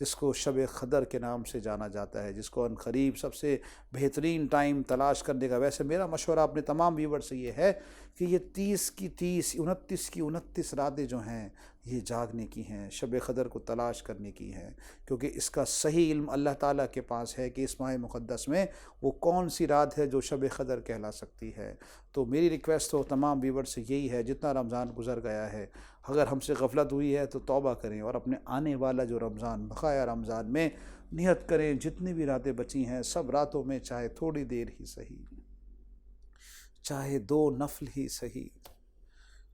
جس کو شب قدر کے نام سے جانا جاتا ہے، جس کو عنقریب سب سے بہترین ٹائم تلاش کرنے کا۔ ویسے میرا مشورہ اپنے تمام ویور سے یہ ہے کہ یہ 30 کی 30، 29 کی 29 راتیں جو ہیں یہ جاگنے کی ہیں، شب قدر کو تلاش کرنے کی ہیں، کیونکہ اس کا صحیح علم اللہ تعالیٰ کے پاس ہے کہ اس ماہ مقدس میں وہ کون سی رات ہے جو شب قدر کہلا سکتی ہے۔ تو میری ریکویسٹ ہو تمام ویور سے یہی ہے، جتنا رمضان گزر گیا ہے اگر ہم سے غفلت ہوئی ہے تو توبہ کریں، اور اپنے آنے والا جو رمضان، بقایا رمضان میں نیت کریں جتنی بھی راتیں بچی ہیں سب راتوں میں چاہے تھوڑی دیر ہی صحیح، چاہے 2 نفل ہی صحیح،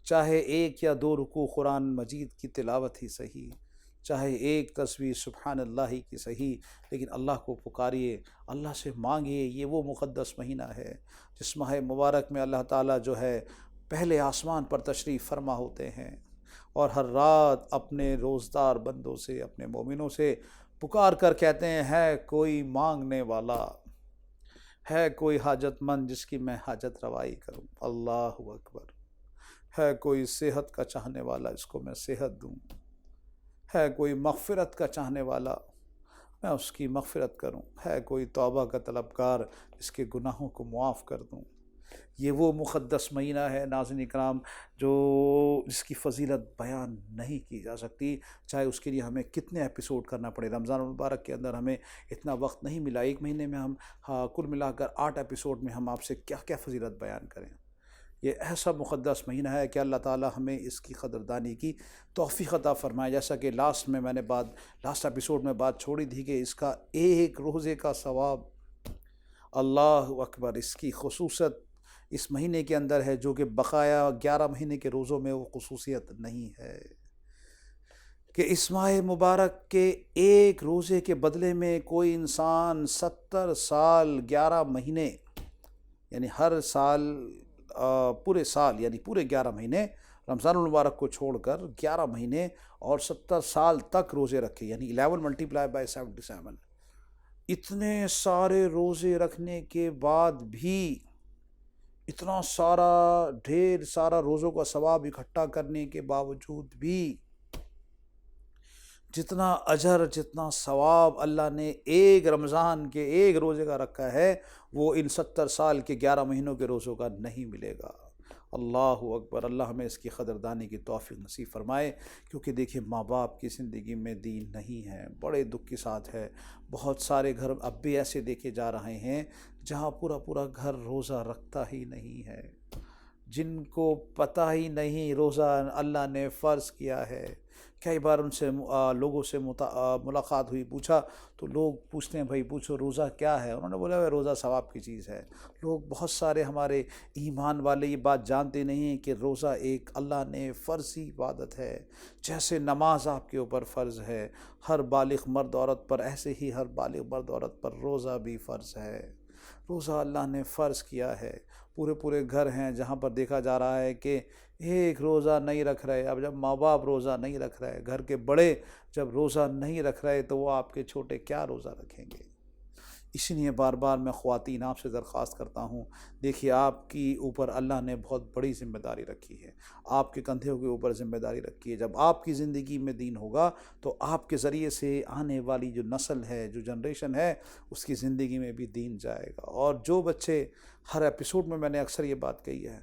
چاہے 1 یا 2 رکوع قرآن مجید کی تلاوت ہی صحیح، چاہے 1 تسبیح سبحان اللہ کی صحیح، لیکن اللہ کو پکاریے، اللہ سے مانگیے۔ یہ وہ مقدس مہینہ ہے جس ماہ مبارک میں اللہ تعالیٰ جو ہے پہلے آسمان پر تشریف فرما ہوتے ہیں، اور ہر رات اپنے روزدار بندوں سے، اپنے مومنوں سے پکار کر کہتے ہیں، ہے کوئی مانگنے والا، ہے کوئی حاجت مند جس کی میں حاجت روائی کروں، اللہ اکبر، ہے کوئی صحت کا چاہنے والا اس کو میں صحت دوں، ہے کوئی مغفرت کا چاہنے والا میں اس کی مغفرت کروں، ہے کوئی توبہ کا طلبگار اس کے گناہوں کو معاف کر دوں۔ یہ وہ مقدس مہینہ ہے ناظرین کرام جو جس کی فضیلت بیان نہیں کی جا سکتی، چاہے اس کے لیے ہمیں کتنے ایپیسوڈ کرنا پڑے۔ رمضان المبارک کے اندر ہمیں اتنا وقت نہیں ملا، 1 مہینے میں ہم کل ملا کر 8 ایپیسوڈ میں ہم آپ سے کیا کیا فضیلت بیان کریں۔ یہ ایسا مقدس مہینہ ہے کہ اللہ تعالی ہمیں اس کی قدردانی کی توفیق عطا فرمائے۔ جیسا کہ لاسٹ ایپیسوڈ میں بات چھوڑی تھی کہ اس کا 1 روزے کا ثواب، اللہ اکبر، اس کی خصوصیت اس مہینے کے اندر ہے جو کہ بقایا 11 مہینے کے روزوں میں وہ خصوصیت نہیں ہے، کہ اس ماہ مبارک کے 1 روزے کے بدلے میں کوئی انسان 70 سال 11 مہینے، یعنی ہر سال پورے سال یعنی پورے 11 مہینے رمضان المبارک کو چھوڑ کر 11 مہینے اور 70 سال تک روزے رکھے، یعنی 11 ملٹیپلائی بائی 77، اتنے سارے روزے رکھنے کے بعد بھی، اتنا سارا ڈھیر سارا روزوں کا ثواب اکٹھا کرنے کے باوجود بھی، جتنا اجر جتنا ثواب اللہ نے 1 رمضان کے 1 روزے کا رکھا ہے وہ ان 70 سال کے 11 مہینوں کے روزوں کا نہیں ملے گا۔ اللہ اکبر، اللہ ہمیں اس کی قدردانی کی توفیق نصیب فرمائے، کیونکہ دیکھیں ماں باپ کی زندگی میں دین نہیں ہے، بڑے دکھ کے ساتھ ہے۔ بہت سارے گھر اب بھی ایسے دیکھے جا رہے ہیں جہاں پورا گھر روزہ رکھتا ہی نہیں ہے، جن کو پتہ ہی نہیں روزہ اللہ نے فرض کیا ہے۔ کئی بار ان سے لوگوں سے ملاقات ہوئی، پوچھا تو لوگ پوچھتے ہیں بھائی پوچھو روزہ کیا ہے، انہوں نے بولا روزہ ثواب کی چیز ہے۔ لوگ بہت سارے ہمارے ایمان والے یہ بات جانتے نہیں ہیں کہ روزہ ایک اللہ نے فرضی عبادت ہے، جیسے نماز آپ کے اوپر فرض ہے ہر بالغ مرد عورت پر، ایسے ہی ہر بالغ مرد عورت پر روزہ بھی فرض ہے۔ روزہ اللہ نے فرض کیا ہے۔ پورے گھر ہیں جہاں پر دیکھا جا رہا ہے کہ 1 روزہ نہیں رکھ رہے۔ اب جب ماں باپ روزہ نہیں رکھ رہے، گھر کے بڑے جب روزہ نہیں رکھ رہے تو وہ آپ کے چھوٹے کیا روزہ رکھیں گے؟ اسی لیے بار بار میں خواتین آپ سے درخواست کرتا ہوں، دیکھیے آپ کی اوپر اللہ نے بہت بڑی ذمہ داری رکھی ہے، آپ کے کندھوں کے اوپر ذمہ داری رکھی ہے۔ جب آپ کی زندگی میں دین ہوگا تو آپ کے ذریعے سے آنے والی جو نسل ہے، جو جنریشن ہے، اس کی زندگی میں بھی دین جائے گا۔ اور جو بچے، ہر ایپیسوڈ میں نے اکثر یہ بات کہی ہے،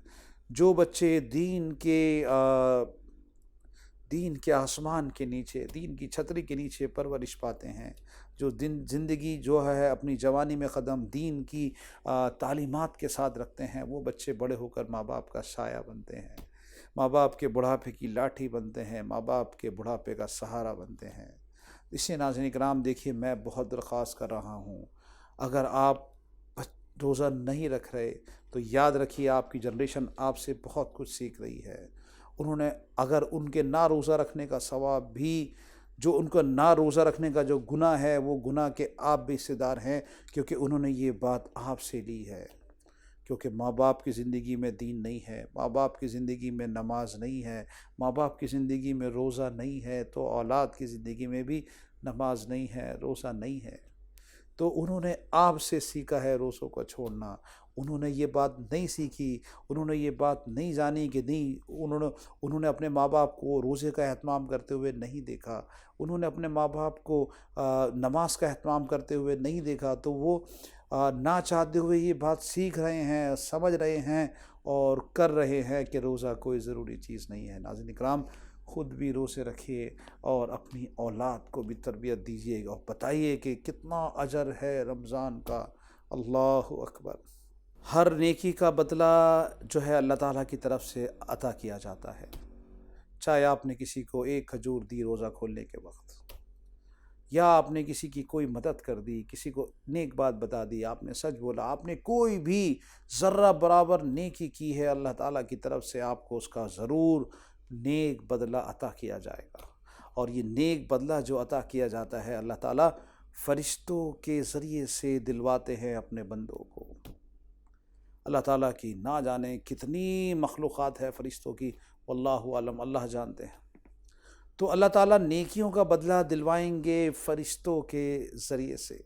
جو بچے دین کے آسمان کے نیچے، دین کی چھتری کے نیچے پرورش پاتے ہیں، جو زندگی جو ہے اپنی جوانی میں قدم دین کی تعلیمات کے ساتھ رکھتے ہیں، وہ بچے بڑے ہو کر ماں باپ کا سایہ بنتے ہیں، ماں باپ کے بڑھاپے کی لاٹھی بنتے ہیں، ماں باپ کے بڑھاپے کا سہارا بنتے ہیں۔ اس لیے ناظرین کرام دیکھیے، میں بہت درخواست کر رہا ہوں، اگر آپ روزہ نہیں رکھ رہے تو یاد رکھیے آپ کی جنریشن آپ سے بہت کچھ سیکھ رہی ہے۔ انہوں نے اگر ان کے نہ روزہ رکھنے کا ثواب بھی، جو ان کا نہ روزہ رکھنے کا جو گناہ ہے، وہ گناہ کے آپ بھی حصے دار ہیں، کیونکہ انہوں نے یہ بات آپ سے لی ہے۔ کیونکہ ماں باپ کی زندگی میں دین نہیں ہے، ماں باپ کی زندگی میں نماز نہیں ہے، ماں باپ کی زندگی میں روزہ نہیں ہے، تو اولاد کی زندگی میں بھی نماز نہیں ہے، روزہ نہیں ہے۔ تو انہوں نے آپ سے سیکھا ہے روزوں کا چھوڑنا، انہوں نے یہ بات نہیں سیکھی، انہوں نے یہ بات نہیں جانی کہ نہیں، انہوں نے اپنے ماں باپ کو روزے کا اہتمام کرتے ہوئے نہیں دیکھا، انہوں نے اپنے ماں باپ کو نماز کا اہتمام کرتے ہوئے نہیں دیکھا، تو وہ نہ چاہتے ہوئے یہ بات سیکھ رہے ہیں، سمجھ رہے ہیں اور کر رہے ہیں کہ روزہ کوئی ضروری چیز نہیں ہے۔ ناظرین اکرام، خود بھی روزے رکھیے اور اپنی اولاد کو بھی تربیت دیجیے اور بتائیے کہ کتنا اجر ہے رمضان کا۔ اللہ اکبر۔ ہر نیکی کا بدلہ جو ہے اللہ تعالیٰ کی طرف سے عطا کیا جاتا ہے، چاہے آپ نے کسی کو ایک کھجور دی روزہ کھولنے کے وقت، یا آپ نے کسی کی کوئی مدد کر دی، کسی کو نیک بات بتا دی، آپ نے سچ بولا، آپ نے کوئی بھی ذرہ برابر نیکی کی ہے، اللہ تعالیٰ کی طرف سے آپ کو اس کا ضرور نیک بدلہ عطا کیا جائے گا۔ اور یہ نیک بدلہ جو عطا کیا جاتا ہے اللہ تعالیٰ فرشتوں کے ذریعے سے دلواتے ہیں اپنے بندوں کو۔ اللہ تعالیٰ کی نہ جانے کتنی مخلوقات ہے فرشتوں کی، واللہ عالم، اللہ جانتے ہیں۔ تو اللہ تعالیٰ نیکیوں کا بدلہ دلوائیں گے فرشتوں کے ذریعے سے،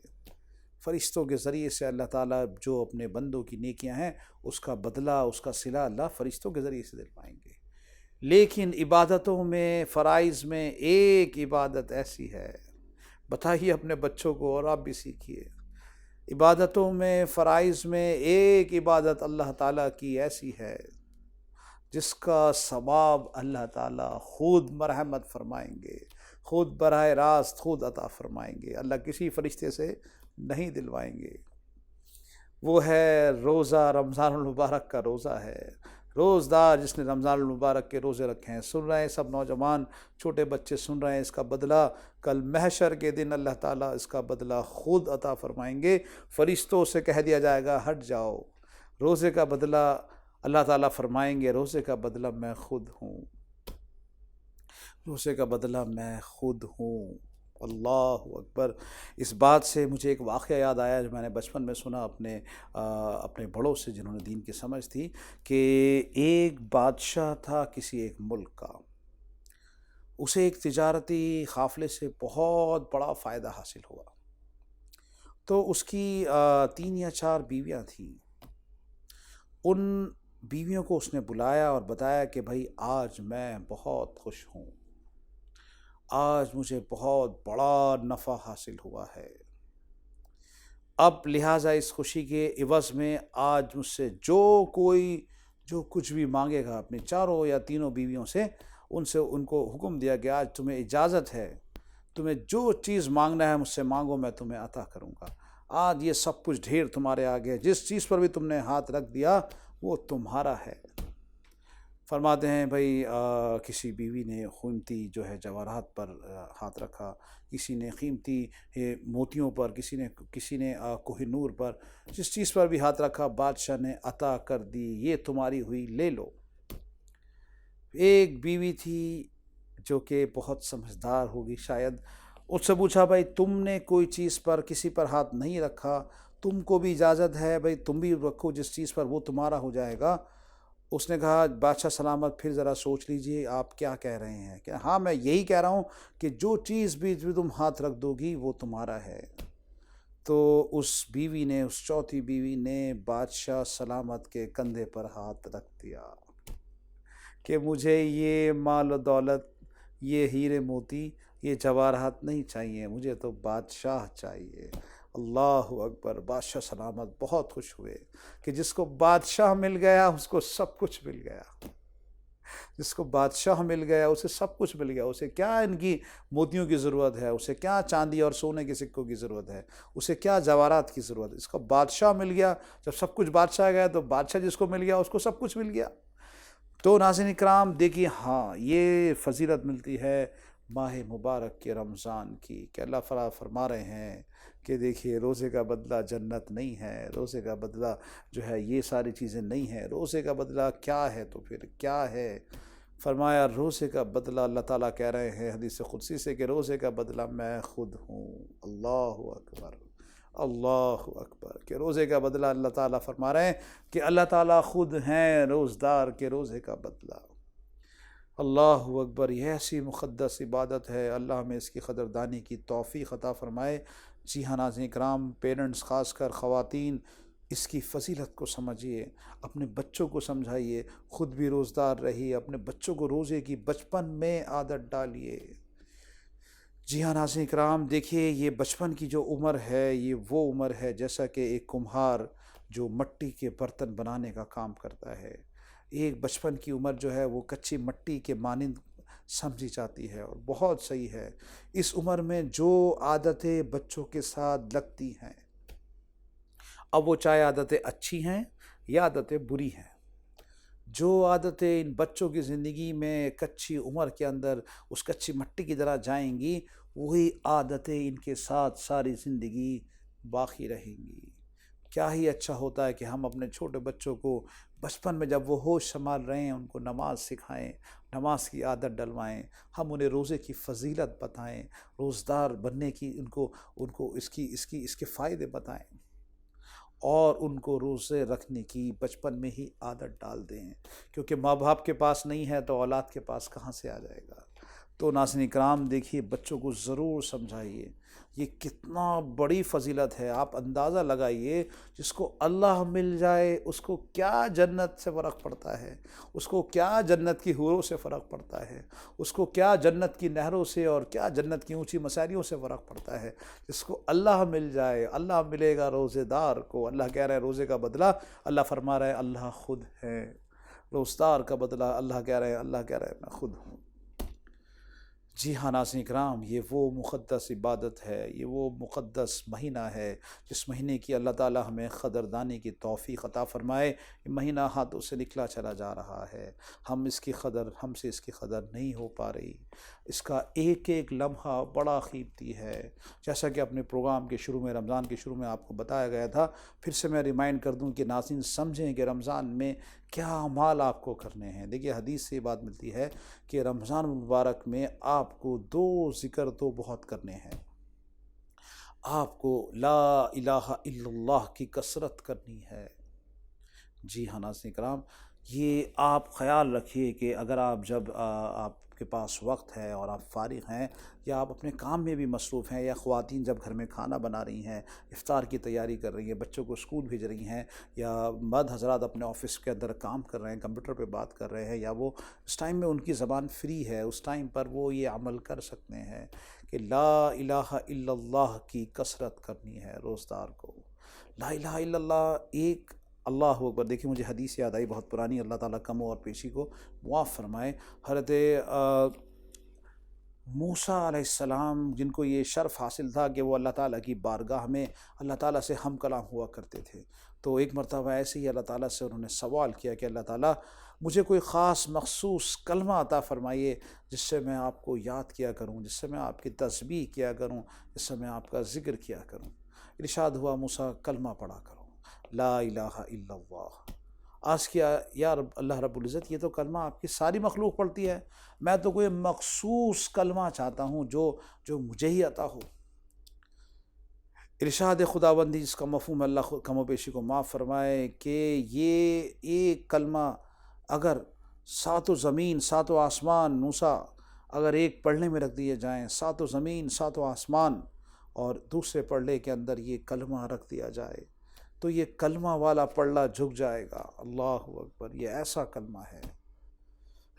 فرشتوں کے ذریعے سے اللہ تعالیٰ جو اپنے بندوں کی نیکیاں ہیں اس کا بدلہ، اس کا صلہ اللہ فرشتوں کے ذریعے سے دلوائیں گے۔ لیکن عبادتوں میں، فرائض میں ایک عبادت ایسی ہے، بتائیے اپنے بچوں کو اور آپ بھی سیکھیے، عبادتوں میں، فرائض میں ایک عبادت اللہ تعالیٰ کی ایسی ہے جس کا ثواب اللہ تعالیٰ خود مرحمت فرمائیں گے، خود براہ راست خود عطا فرمائیں گے، اللہ کسی فرشتے سے نہیں دلوائیں گے۔ وہ ہے روزہ، رمضان المبارک کا روزہ ہے۔ روزدار جس نے رمضان المبارک کے روزے رکھے ہیں، سن رہے ہیں سب نوجوان، چھوٹے بچے سن رہے ہیں، اس کا بدلہ کل محشر کے دن اللہ تعالیٰ اس کا بدلہ خود عطا فرمائیں گے۔ فرشتوں سے کہہ دیا جائے گا ہٹ جاؤ، روزے کا بدلہ اللہ تعالیٰ فرمائیں گے، روزے کا بدلہ میں خود ہوں، روزے کا بدلہ میں خود ہوں۔ اللہ اکبر۔ اس بات سے مجھے ایک واقعہ یاد آیا جو میں نے بچپن میں سنا اپنے بڑوں سے جنہوں نے دین کی سمجھ تھی، کہ ایک بادشاہ تھا کسی ایک ملک کا، اسے ایک تجارتی قافلے سے بہت بڑا فائدہ حاصل ہوا، تو اس کی 3 یا 4 بیویاں تھیں۔ ان بیویوں کو اس نے بلایا اور بتایا کہ بھائی آج میں بہت خوش ہوں، آج مجھے بہت بڑا نفع حاصل ہوا ہے، اب لہٰذا اس خوشی کے عوض میں آج مجھ سے جو کچھ بھی مانگے گا اپنی 4 یا 3 بیویوں سے ان کو حکم دیا کہ آج تمہیں اجازت ہے، تمہیں جو چیز مانگنا ہے مجھ سے مانگو، میں تمہیں عطا کروں گا، آج یہ سب کچھ ڈھیر تمہارے آگے، جس چیز پر بھی تم نے ہاتھ رکھ دیا وہ تمہارا ہے۔ فرماتے ہیں بھائی کسی بیوی نے قیمتی جو ہے جواہرات پر ہاتھ رکھا، کسی نے قیمتی موتیوں پر، کسی نے کوہ نور پر، جس چیز پر بھی ہاتھ رکھا بادشاہ نے عطا کر دی، یہ تمہاری ہوئی، لے لو۔ ایک بیوی تھی جو کہ بہت سمجھدار ہوگی شاید، اس سے پوچھا بھائی تم نے کوئی چیز پر کسی پر ہاتھ نہیں رکھا، تم کو بھی اجازت ہے بھائی تم بھی رکھو جس چیز پر، وہ تمہارا ہو جائے گا۔ اس نے کہا بادشاہ سلامت پھر ذرا سوچ لیجئے آپ کیا کہہ رہے ہیں، کہ ہاں میں یہی کہہ رہا ہوں کہ جو چیز بھی تم ہاتھ رکھ دو گی وہ تمہارا ہے۔ تو اس بیوی نے، اس چوتھی بیوی نے بادشاہ سلامت کے کندھے پر ہاتھ رکھ دیا کہ مجھے یہ مال و دولت، یہ ہیرے موتی، یہ جواہرات نہیں چاہیے، مجھے تو بادشاہ چاہیے۔ اللہ اکبر۔ بادشاہ سلامت بہت خوش ہوئے کہ جس کو بادشاہ مل گیا اس کو سب کچھ مل گیا، جس کو بادشاہ مل گیا اسے سب کچھ مل گیا، اسے کیا ان کی موتیوں کی ضرورت ہے، اسے کیا چاندی اور سونے کے سکوں کی ضرورت ہے، اسے کیا جواہرات کی ضرورت ہے، اس کو بادشاہ مل گیا۔ جب سب کچھ بادشاہ گیا تو بادشاہ جس کو مل گیا اس کو سب کچھ مل گیا۔ تو ناظرین اکرام دیکھیے، ہاں یہ فضیلت ملتی ہے ماہ مبارک کے رمضان کی، کہ اللہ فرما رہے ہیں کہ دیکھیے روزے کا بدلہ جنت نہیں ہے، روزے کا بدلہ جو ہے یہ ساری چیزیں نہیں ہیں، روزے کا بدلہ کیا ہے، تو پھر کیا ہے؟ فرمایا روزے کا بدلہ، اللہ تعالیٰ کہہ رہے ہیں حدیث قدسی سے کہ روزے کا بدلہ میں خود ہوں۔ اللہ اکبر، اللہ اکبر، کہ روزے کا بدلہ اللہ تعالیٰ فرما رہے ہیں کہ اللہ تعالیٰ خود ہیں روزدار کے روزے کا بدلہ۔ اللہ اکبر، یہ ایسی مقدس عبادت ہے، اللہ ہمیں اس کی قدردانی کی توفیق عطا فرمائے۔ جی ہاں ناظرین کرام، پیرنٹس خاص کر خواتین اس کی فضیلت کو سمجھیے، اپنے بچوں کو سمجھائیے، خود بھی روزدار رہیے، اپنے بچوں کو روزے کی بچپن میں عادت ڈالیے۔ جی ہاں ناظرین کرام، دیکھیے یہ بچپن کی جو عمر ہے یہ وہ عمر ہے جیسا کہ ایک کمہار جو مٹی کے برتن بنانے کا کام کرتا ہے، ایک بچپن کی عمر جو ہے وہ کچی مٹی کے مانند سمجھی جاتی ہے، اور بہت صحیح ہے۔ اس عمر میں جو عادتیں بچوں کے ساتھ لگتی ہیں، اب وہ چاہے عادتیں اچھی ہیں یا عادتیں بری ہیں، جو عادتیں ان بچوں کی زندگی میں کچی عمر کے اندر اس کچی مٹی کی طرح جائیں گی، وہی عادتیں ان کے ساتھ ساری زندگی باقی رہیں گی۔ کیا ہی اچھا ہوتا ہے کہ ہم اپنے چھوٹے بچوں کو بچپن میں جب وہ ہوش سنبھال رہے ہیں ان کو نماز سکھائیں، نماز کی عادت ڈلوائیں، ہم انہیں روزے کی فضیلت بتائیں، روزدار بننے کی ان کو اس کے فائدے بتائیں، اور ان کو روزے رکھنے کی بچپن میں ہی عادت ڈال دیں، کیونکہ ماں باپ کے پاس نہیں ہے تو اولاد کے پاس کہاں سے آ جائے گا۔ تو ناظرین کرام دیکھیے، بچوں کو ضرور سمجھائیے، یہ کتنا بڑی فضیلت ہے، آپ اندازہ لگائیے، جس کو اللہ مل جائے اس کو کیا جنت سے فرق پڑتا ہے، اس کو کیا جنت کی حوروں سے فرق پڑتا ہے، اس کو کیا جنت کی نہروں سے اور کیا جنت کی اونچی مساریوں سے فرق پڑتا ہے۔ جس کو اللہ مل جائے، اللہ ملے گا روزے دار کو۔ اللہ کہہ رہے ہیں روزے کا بدلہ، اللہ فرما رہے ہیں اللہ خود ہے، روزدار کا بدلہ اللہ کہہ رہے ہیں میں خود ہوں۔ جی ہاں ناظرین کرام، یہ وہ مقدس عبادت ہے، یہ وہ مقدس مہینہ ہے جس مہینے کی اللہ تعالی ہمیں قدردانی کی توفیق عطا فرمائے۔ یہ مہینہ ہاتھوں سے نکلا چلا جا رہا ہے، ہم سے اس کی قدر نہیں ہو پا رہی۔ اس کا ایک ایک لمحہ بڑا قیمتی ہے، جیسا کہ اپنے پروگرام کے شروع میں، رمضان کے شروع میں آپ کو بتایا گیا تھا۔ پھر سے میں ریمائنڈ کر دوں کہ ناظرین سمجھیں کہ رمضان میں کیا اعمال آپ کو کرنے ہیں۔ دیکھیے حدیث سے یہ بات ملتی ہے کہ رمضان المبارک میں آپ کو دو ذکر تو بہت کرنے ہیں، آپ کو لا الہ الا اللہ کی کثرت کرنی ہے۔ جی ہاں ناظرین کرام، یہ آپ خیال رکھیے کہ اگر آپ کے پاس وقت ہے اور آپ فارغ ہیں، یا آپ اپنے کام میں بھی مصروف ہیں، یا خواتین جب گھر میں کھانا بنا رہی ہیں، افطار کی تیاری کر رہی ہیں، بچوں کو اسکول بھیج رہی ہیں، یا مرد حضرات اپنے آفس کے اندر کام کر رہے ہیں، کمپیوٹر پہ بات کر رہے ہیں، یا وہ اس ٹائم میں ان کی زبان فری ہے، اس ٹائم پر وہ یہ عمل کر سکتے ہیں کہ لا الہ الا اللہ کی کثرت کرنی ہے روزدار کو۔ لا الہ الا اللہ ایک، اللہ اکبر۔ دیکھیے مجھے حدیث یاد آئی بہت پرانی، اللہ تعالیٰ کم اور پیشی کو معاف فرمائے۔ حضرت موسیٰ علیہ السلام، جن کو یہ شرف حاصل تھا کہ وہ اللہ تعالیٰ کی بارگاہ میں اللہ تعالیٰ سے ہم کلام ہوا کرتے تھے، تو ایک مرتبہ ایسے ہی اللہ تعالیٰ سے انہوں نے سوال کیا کہ اللہ تعالیٰ مجھے کوئی خاص مخصوص کلمہ عطا فرمائیے جس سے میں آپ کو یاد کیا کروں، جس سے میں آپ کی تسبیح کیا کروں، جس سے میں آپ کا ذکر کیا کروں۔ ارشاد ہوا موسیٰ کلمہ پڑھا کرو، لا الہ الا اللہ۔ عرض کیا یا رب اللہ رب العزت، یہ تو کلمہ آپ کی ساری مخلوق پڑھتی ہے، میں تو کوئی مخصوص کلمہ چاہتا ہوں جو مجھے ہی عطا ہو۔ ارشاد خداوندی، جس کا مفہوم اللہ کم و بیشی کو معاف فرمائے، کہ یہ ایک کلمہ اگر ساتوں زمین ساتوں آسمان موسیٰ اگر ایک پڑھنے میں رکھ دیے جائیں، ساتوں زمین ساتوں آسمان اور دوسرے پڑھنے کے اندر یہ کلمہ رکھ دیا جائے، تو یہ کلمہ والا پڑھنا جھک جائے گا۔ اللہ اکبر، یہ ایسا کلمہ ہے۔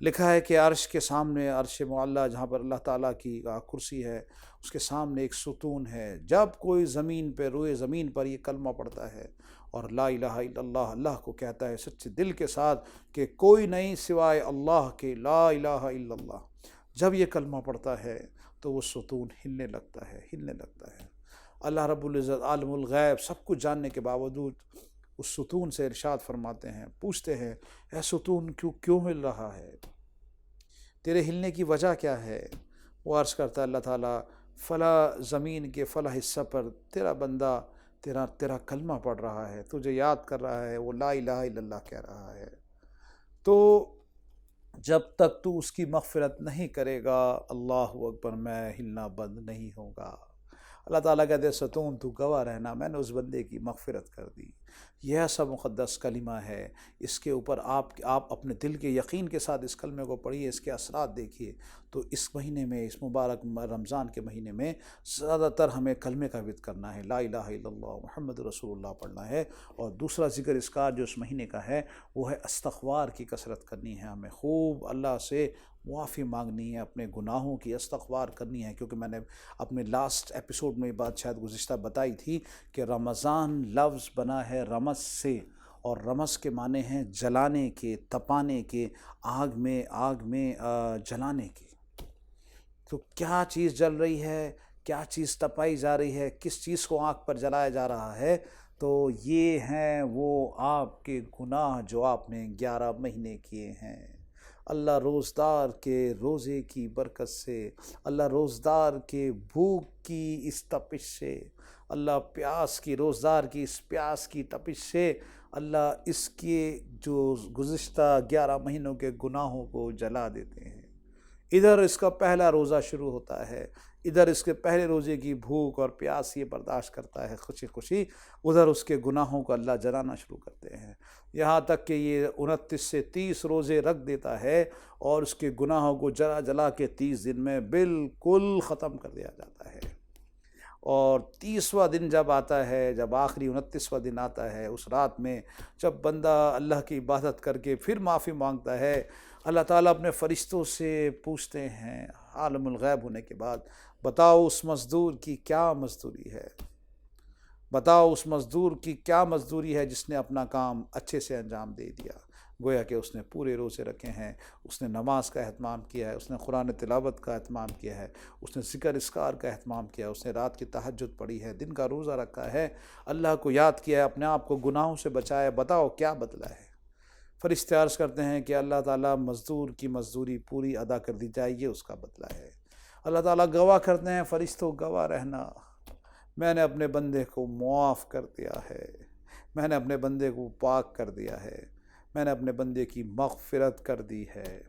لکھا ہے کہ عرش کے سامنے، عرش معلیٰ جہاں پر اللہ تعالیٰ کی کرسی ہے، اس کے سامنے ایک ستون ہے، جب کوئی زمین پہ روئے زمین پر یہ کلمہ پڑھتا ہے اور لا الہ الا اللہ اللہ کو کہتا ہے سچے دل کے ساتھ کہ کوئی نہیں سوائے اللہ کے، لا الہ الا اللہ، جب یہ کلمہ پڑھتا ہے تو وہ ستون ہلنے لگتا ہے۔ اللہ رب العزت عالم الغیب سب کچھ جاننے کے باوجود اس ستون سے ارشاد فرماتے ہیں، پوچھتے ہیں اے ستون کیوں ہل رہا ہے، تیرے ہلنے کی وجہ کیا ہے؟ وہ عرض کرتا ہے اللہ تعالیٰ فلاں زمین کے فلاں حصہ پر تیرا بندہ تیرا کلمہ پڑھ رہا ہے، تجھے یاد کر رہا ہے، وہ لا الہ الا اللہ کہہ رہا ہے، تو جب تک تو اس کی مغفرت نہیں کرے گا اللہ اکبر میں ہلنا بند نہیں ہوگا۔ اللہ تعالیٰ کہتے ہیں ستون تو گواہ رہنا، میں نے اس بندے کی مغفرت کر دی۔ یہ ایسا مقدس کلمہ ہے، اس کے اوپر آپ اپنے دل کے یقین کے ساتھ اس کلمے کو پڑھیے، اس کے اثرات دیکھیے۔ تو اس مہینے میں، اس مبارک رمضان کے مہینے میں زیادہ تر ہمیں کلمے کا ورد کرنا ہے، لا الہ الا اللہ محمد رسول اللہ پڑھنا ہے۔ اور دوسرا ذکر اذکار جو اس مہینے کا ہے وہ ہے استغفار کی کثرت کرنی ہے، ہمیں خوب اللہ سے معافی مانگنی ہے، اپنے گناہوں کی استغفار کرنی ہے، کیونکہ میں نے اپنے لاسٹ ایپیسوڈ میں یہ بات شاید گزشتہ بتائی تھی کہ رمضان لفظ بنا ہے رمز سے، اور رمز کے معنی ہیں جلانے کے، تپانے کے، آگ میں جلانے کے۔ تو کیا چیز جل رہی ہے، کیا چیز تپائی جا رہی ہے، کس چیز کو آگ پر جلایا جا رہا ہے؟ تو یہ ہیں وہ آپ کے گناہ جو آپ نے 11 مہینے کیے ہیں۔ اللہ روزدار کے روزے کی برکت سے، اللہ روزدار کے بھوک کی اس تپش سے، اللہ پیاس کی، روزدار کی اس پیاس کی تپش سے، اللہ اس کے جو گزشتہ 11 مہینوں کے گناہوں کو جلا دیتے ہیں۔ ادھر اس کا پہلا روزہ شروع ہوتا ہے، ادھر اس کے پہلے روزے کی بھوک اور پیاس یہ برداشت کرتا ہے خوشی خوشی، ادھر اس کے گناہوں کو اللہ جلانا شروع کرتے ہیں، یہاں تک کہ یہ 29 سے 30 روزے رکھ دیتا ہے اور اس کے گناہوں کو جلا جلا کے 30 دن میں بالکل ختم کر دیا جاتا ہے۔ اور 30واں دن جب آتا ہے، جب آخری 29واں دن آتا ہے، اس رات میں جب بندہ اللہ کی عبادت کر کے پھر معافی مانگتا ہے، اللہ تعالیٰ اپنے فرشتوں سے پوچھتے ہیں عالم الغیب ہونے کے بعد، بتاؤ اس مزدور کی کیا مزدوری ہے، بتاؤ اس مزدور کی کیا مزدوری ہے جس نے اپنا کام اچھے سے انجام دے دیا۔ گویا کہ اس نے پورے روزے رکھے ہیں، اس نے نماز کا اہتمام کیا ہے، اس نے قرآن تلاوت کا اہتمام کیا ہے، اس نے ذکر اذکار کا اہتمام کیا ہے، اس نے رات کی تہجد پڑھی ہے، دن کا روزہ رکھا ہے، اللہ کو یاد کیا ہے، اپنے آپ کو گناہوں سے بچایا ہے، بتاؤ کیا بدلہ ہے؟ فرشتے عرض کرتے ہیں کہ اللہ تعالیٰ مزدور کی مزدوری پوری ادا کر دی جائے، یہ اس کا بدلہ ہے۔ اللہ تعالیٰ گواہ کرتے ہیں، فرشتوں گواہ رہنا، میں نے اپنے بندے کو معاف کر دیا ہے، میں نے اپنے بندے کو پاک کر دیا ہے، میں نے اپنے بندے کی مغفرت کر دی ہے۔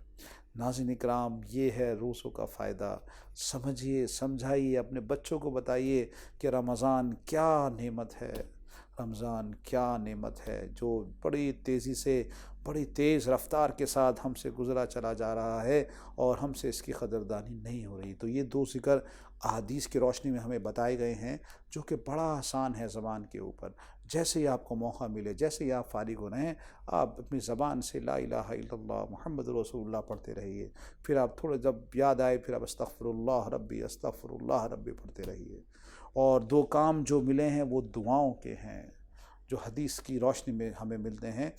ناظرین اکرام، یہ ہے روزوں کا فائدہ، سمجھیے، سمجھائیے، اپنے بچوں کو بتائیے کہ رمضان کیا نعمت ہے، رمضان کیا نعمت ہے جو بڑی تیزی سے، بڑی تیز رفتار کے ساتھ ہم سے گزرا چلا جا رہا ہے اور ہم سے اس کی قدردانی نہیں ہو رہی۔ تو یہ 2 ذکر احادیث کی روشنی میں ہمیں بتائے گئے ہیں جو کہ بڑا آسان ہے زبان کے اوپر۔ جیسے ہی آپ کو موقع ملے، جیسے ہی آپ فارغ ہو رہے ہیں، آپ اپنی زبان سے لا الہ الا اللہ محمد رسول اللہ پڑھتے رہیے، پھر آپ تھوڑے جب یاد آئے پھر آپ استغفر اللہ ربی استغفر اللہ ربی پڑھتے رہیے۔ اور 2 کام جو ملے ہیں وہ دعاؤں کے ہیں، جو حدیث کی روشنی میں ہمیں ملتے ہیں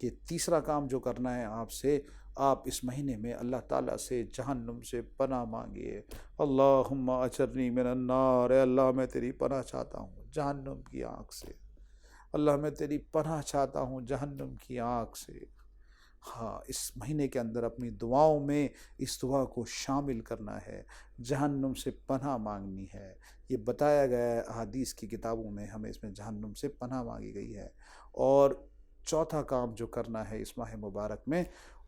کہ تیسرا کام جو کرنا ہے آپ سے، آپ اس مہینے میں اللہ تعالیٰ سے جہنم سے پناہ مانگیے۔ اللہم اجرنی من النار، اے اللہ میں تیری پناہ چاہتا ہوں جہنم کی آگ سے، اللہ میں تیری پناہ چاہتا ہوں جہنم کی آگ سے۔ ہاں، اس مہینے کے اندر اپنی دعاؤں میں اس دعا کو شامل کرنا ہے، جہنم سے پناہ مانگنی ہے۔ یہ بتایا گیا ہے احادیث کی کتابوں میں، ہمیں اس میں جہنم سے پناہ مانگی گئی ہے۔ اور چوتھا کام جو کرنا ہے اس ماہ مبارک میں،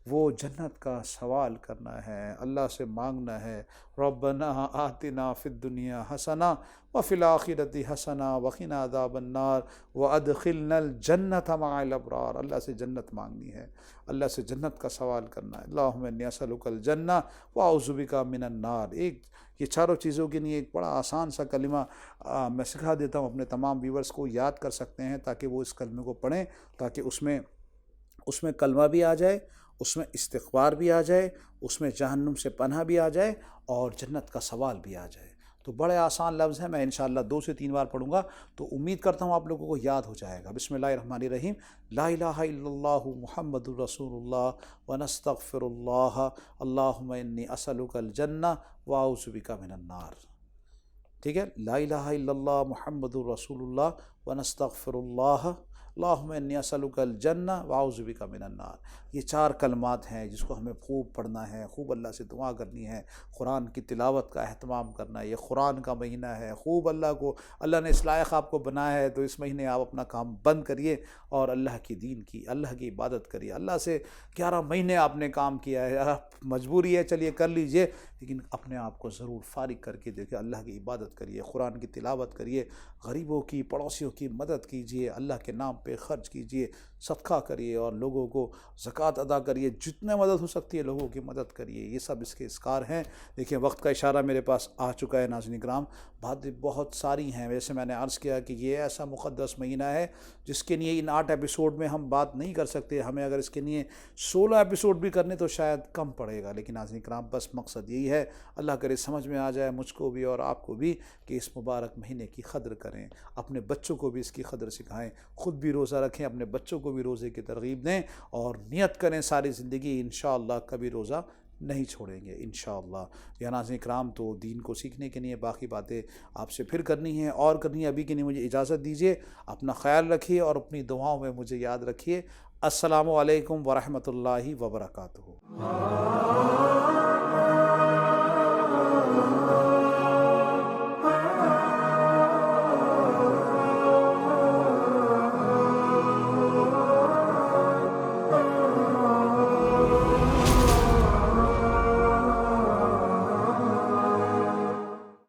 وہ جنت کا سوال کرنا ہے، اللہ سے مانگنا ہے، ربنا آتنا فی الدنیا حسنہ وفی الآخرۃ حسنہ وقنا عذاب النار وادخلنا الجنۃ مع الابرار۔ اللہ سے جنت مانگنی ہے، اللہ سے جنت کا سوال کرنا ہے۔ اللہم انی اسألک الجنہ واعوذ بک من النار۔ یہ چاروں چیزوں کے لیے ایک بڑا آسان سا کلمہ میں سکھا دیتا ہوں، اپنے تمام ویورز کو یاد کر سکتے ہیں تاکہ وہ اس کلمے کو پڑھیں، تاکہ اس میں کلمہ بھی آ جائے، اس میں استغفار بھی آ جائے، اس میں جہنم سے پناہ بھی آ جائے اور جنت کا سوال بھی آ جائے۔ تو بڑے آسان لفظ ہیں، میں انشاءاللہ 2 سے 3 بار پڑھوں گا تو امید کرتا ہوں آپ لوگوں کو یاد ہو جائے گا۔ بسم اللہ الرحمن الرحیم، لا الہ الا اللہ محمد الرسول اللہ ونستغفر اللہ، اللہم انی اسألک الجنہ واعوذ بک من النار۔ ٹھیک ہے، لا الہ الا اللہ محمد الرسول اللہ ونستغفر اللہ، اللہم انی اسألک الجنہ واعوذ بک من النار۔ یہ 4 کلمات ہیں جس کو ہمیں خوب پڑھنا ہے، خوب اللہ سے دعا کرنی ہے، قرآن کی تلاوت کا اہتمام کرنا ہے۔ یہ قرآن کا مہینہ ہے، خوب اللہ نے اس لائق آپ کو بنایا ہے، تو اس مہینے آپ اپنا کام بند کریے اور اللہ کی دین کی، اللہ کی عبادت کریے۔ اللہ سے 11 مہینے آپ نے کام کیا ہے، آپ مجبوری ہے چلیے کر لیجئے، لیکن اپنے آپ کو ضرور فارغ کر کے دیکھیں، اللہ کی عبادت کریے، قرآن کی تلاوت کریے، غریبوں کی، پڑوسیوں کی مدد کیجئے، اللہ کے نام پہ خرچ کیجئے، صدقہ کریے اور لوگوں کو زکوٰۃ ادا کریے، جتنے مدد ہو سکتی ہے لوگوں کی مدد کریے۔ یہ سب اس کے اذکار ہیں۔ دیکھیں وقت کا اشارہ میرے پاس آ چکا ہے ناظرین کرام، باتیں بہت ساری ہیں۔ ویسے میں نے عرض کیا کہ یہ ایسا مقدس مہینہ ہے جس کے لیے ان 8 ایپیسوڈ میں ہم بات نہیں کر سکتے، ہمیں اگر اس کے لیے 16 ایپیسوڈ بھی کرنے تو شاید کم پڑے گا، لیکن ناظرین کرام بس مقصد یہی ہے، اللہ کرے سمجھ میں آ جائے مجھ کو بھی اور آپ کو بھی، کہ اس مبارک مہینے کی قدر کریں، اپنے بچوں کو بھی اس کی قدر سکھائیں، خود بھی روزہ رکھیں، اپنے بچوں کو بھی روزے کی ترغیب دیں، اور نیت کریں ساری زندگی انشاءاللہ کبھی روزہ نہیں چھوڑیں گے انشاءاللہ۔ یا ناظرین کرام تو دین کو سیکھنے کے لیے باقی باتیں آپ سے پھر کرنی ہیں اور کرنی ہے، ابھی کے لیے مجھے اجازت دیجیے، اپنا خیال رکھیے اور اپنی دعاؤں میں مجھے یاد رکھیے۔ السلام علیکم ورحمۃ اللہ وبرکاتہ۔